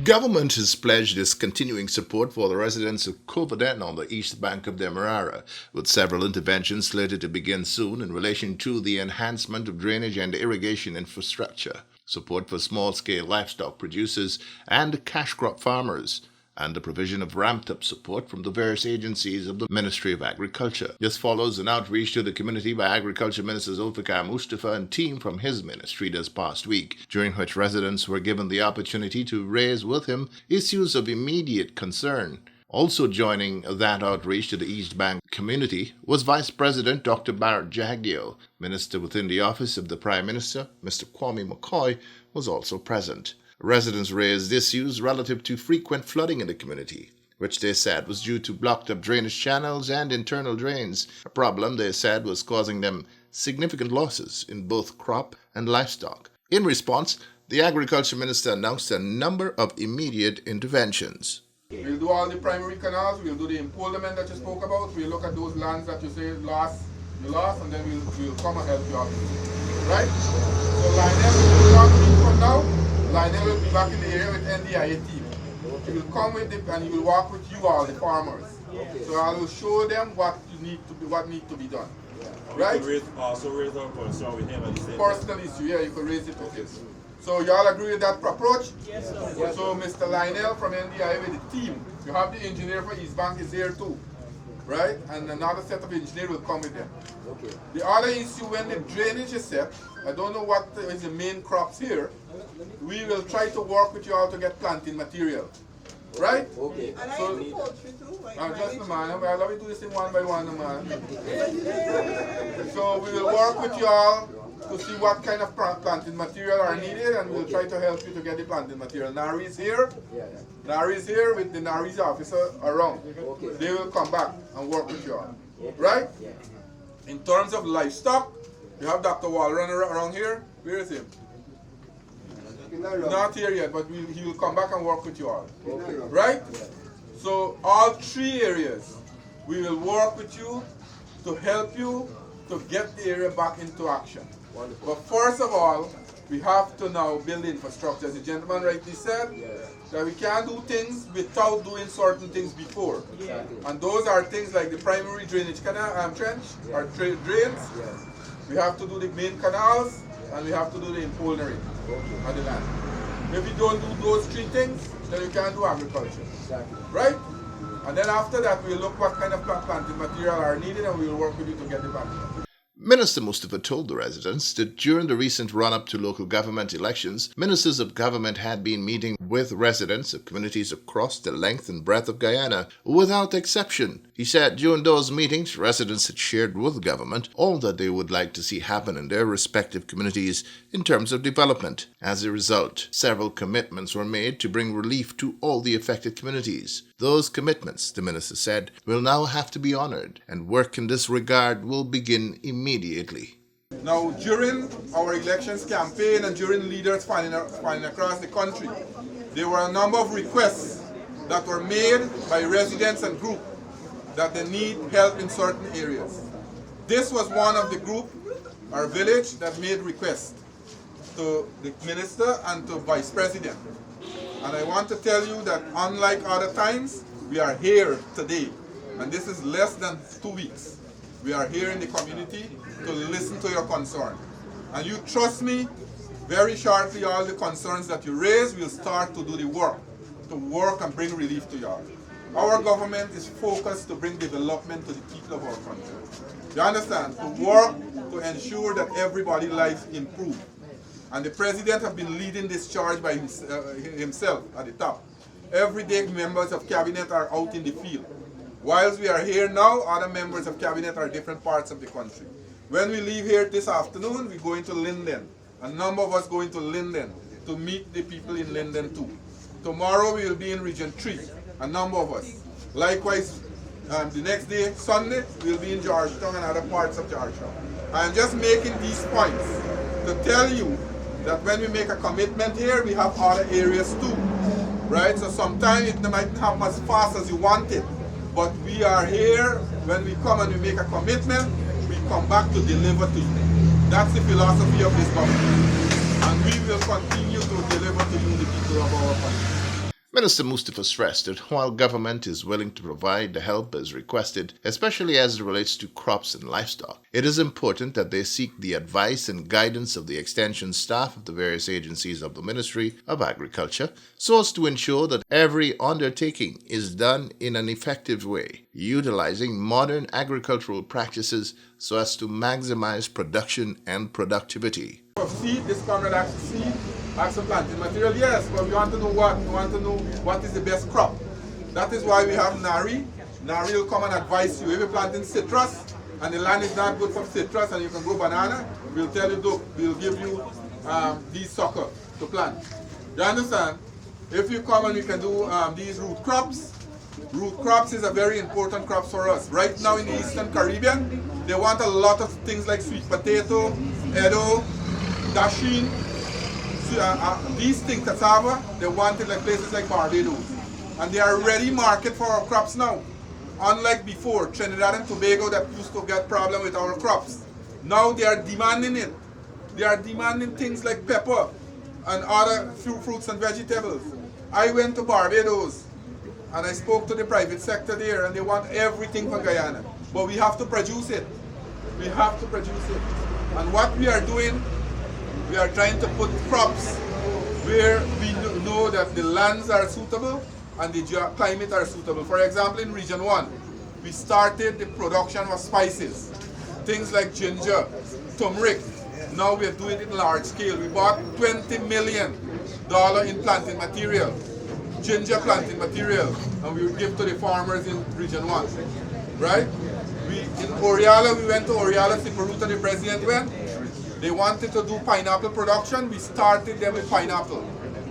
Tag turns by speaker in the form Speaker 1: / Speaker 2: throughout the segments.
Speaker 1: Government has pledged its continuing support for the residents of COVERDEN on the east bank of the Demerara, with several interventions slated to begin soon in relation to the enhancement of drainage and irrigation infrastructure, support for small-scale livestock producers and cash crop farmers, and the provision of ramped-up support from the various agencies of the Ministry of Agriculture. This follows an outreach to the community by Agriculture Minister Zulfikar Mustafa and team from his ministry this past week, during which residents were given the opportunity to raise with him issues of immediate concern. Also joining that outreach to the East Bank community was Vice President Dr. Barrett Jagdeo. Minister within the Office of the Prime Minister, Mr. Kwame McCoy, was also present. Residents raised issues relative to frequent flooding in the community, which they said was due to blocked-up drainage channels and internal drains, a problem they said was causing them significant losses in both crop and livestock. In response, the Agriculture Minister announced a number of immediate interventions.
Speaker 2: We'll do all the primary canals, we'll do the empowerment that you spoke about, we'll look at those lands that you say you lost, and then we'll come and help you out. Right? So Lionel, from now, Lionel will be back in the area with NDIA team. He will come with it and he will work with you all, the farmers. So I will show them what needs to be done. Right?
Speaker 3: Also raise our concern with him at the same
Speaker 2: personal issue, yeah, you can raise it with him. So y'all agree with that approach? Yes, sir. Yes, so Mr. Lionel from NDIA with the team, you have the engineer for East Bank is there too. Right? And another set of engineers will come with them. Okay. The other issue, when the drainage is set, I don't know what is the main crops here, we will try to work with you all to get planting material. Right? Okay.
Speaker 4: And I do poultry too.
Speaker 2: Just a man, I love you do this thing one by one, man. So we will work with you all to see what kind of planting material are needed, and we'll try to help you to get the planting material. Nari is here. Nari is here with the Nari's officer around. They will come back and work with you all. Right? In terms of livestock, you have Dr. Walron around here. Where is him? Not here yet, but he will come back and work with you all. Right? So all three areas, we will work with you to help you to get the area back into action. But first of all, we have to now build infrastructure. As the gentleman rightly said, that we can't do things without doing certain things before. And those are things like the primary drainage canal, trench, or drains. We have to do the main canals, and we have to do the impolnering on the land. If we don't do those three things, then we can't do agriculture. Right? And then after that, we'll look what kind of planting material are needed, and we'll work with you to get the planting material.
Speaker 1: Minister Mustafa told the residents that during the recent run-up to local government elections, ministers of government had been meeting with residents of communities across the length and breadth of Guyana without exception. He said during those meetings, residents had shared with government all that they would like to see happen in their respective communities in terms of development. As a result, several commitments were made to bring relief to all the affected communities. Those commitments, the minister said, will now have to be honored, and work in this regard will begin immediately.
Speaker 2: Now, during our elections campaign and during leaders filing across the country, there were a number of requests that were made by residents and groups that they need help in certain areas. This was one of the group, our village, that made requests to the minister and to vice president. And I want to tell you that unlike other times, we are here today. And this is less than 2 weeks. We are here in the community to listen to your concern. And you trust me, very shortly all the concerns that you raise will start to do the work, and bring relief to y'all. Our government is focused to bring development to the people of our country. You understand? To work to ensure that everybody's life improves. And the president has been leading this charge by himself at the top. Every day members of cabinet are out in the field. Whilst we are here now, other members of cabinet are in different parts of the country. When we leave here this afternoon, we go into Linden. A number of us go into Linden to meet the people in Linden too. Tomorrow we will be in Region 3, a number of us. Likewise, the next day, Sunday, we will be in Georgetown and other parts of Georgetown. I am just making these points to tell you that when we make a commitment here, we have other areas too, right? So sometimes it might not happen as fast as you want it, but we are here. When we come and we make a commitment, we come back to deliver to you. That's the philosophy of this government, and we will continue to deliver to you, the people of our country.
Speaker 1: Minister Mustafa stressed that while government is willing to provide the help as requested, especially as it relates to crops and livestock, it is important that they seek the advice and guidance of the extension staff of the various agencies of the Ministry of Agriculture so as to ensure that every undertaking is done in an effective way, utilizing modern agricultural practices so as to maximize production and productivity.
Speaker 2: Of seed, this comrade asked for seed, asked for planting material, yes, but we want to know what? We want to know what is the best crop. That is why we have NARI. NARI will come and advise you. If you're planting citrus and the land is not good for citrus and you can grow banana, we'll tell you, look, we'll give you these sucker to plant. You understand? If you come and we can do these root crops is a very important crop for us. Right now in the Eastern Caribbean, they want a lot of things like sweet potato, edo, dasheen, these things, cassava, they want it like places like Barbados. And they are ready market for our crops now. Unlike before, Trinidad and Tobago that used to get problem with our crops. Now they are demanding it. They are demanding things like pepper and other fruits and vegetables. I went to Barbados and I spoke to the private sector there and they want everything for Guyana. But we have to produce it. We have to produce it. And what we are doing, we are trying to put crops where we know that the lands are suitable and the climate are suitable. For example, in Region 1, we started the production of spices. Things like ginger, turmeric. Now we are doing it in large scale. We bought $20 million in planting material, ginger planting material, and we would give to the farmers in Region 1. Right? In Oriala, we went to Oriala, Siparuta, the president went. They wanted to do pineapple production. We started them with pineapple.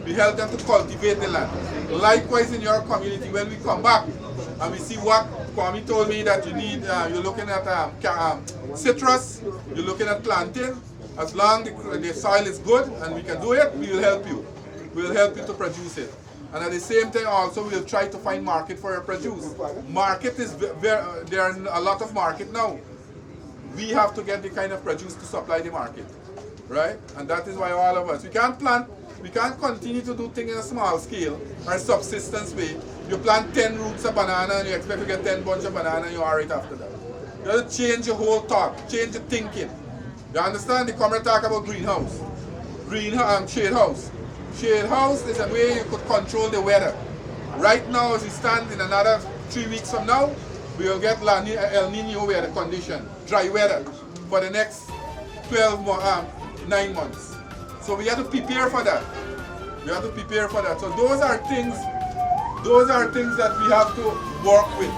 Speaker 2: We helped them to cultivate the land. Likewise in your community, when we come back and we see what Kwame told me that you need, you're looking at citrus, you're looking at planting. As long as the soil is good and we can do it, we will help you. We will help you to produce it. And at the same time also we'll try to find market for your produce. Market is there are a lot of market now. We have to get the kind of produce to supply the market, right? And that is why all of us, we can't continue to do things in a small scale or subsistence way. You plant 10 roots of banana and you expect to get 10 bunch of banana and you're all right after that. You have to change your whole thought, change your thinking. You understand? The comrade talk about greenhouse. Shade house. Shade house is a way you could control the weather. Right now as we stand, in another 3 weeks from now, we will get El Nino weather condition, dry weather, for the next 9 months. So we have to prepare for that. We have to prepare for that. So those are things that we have to work with.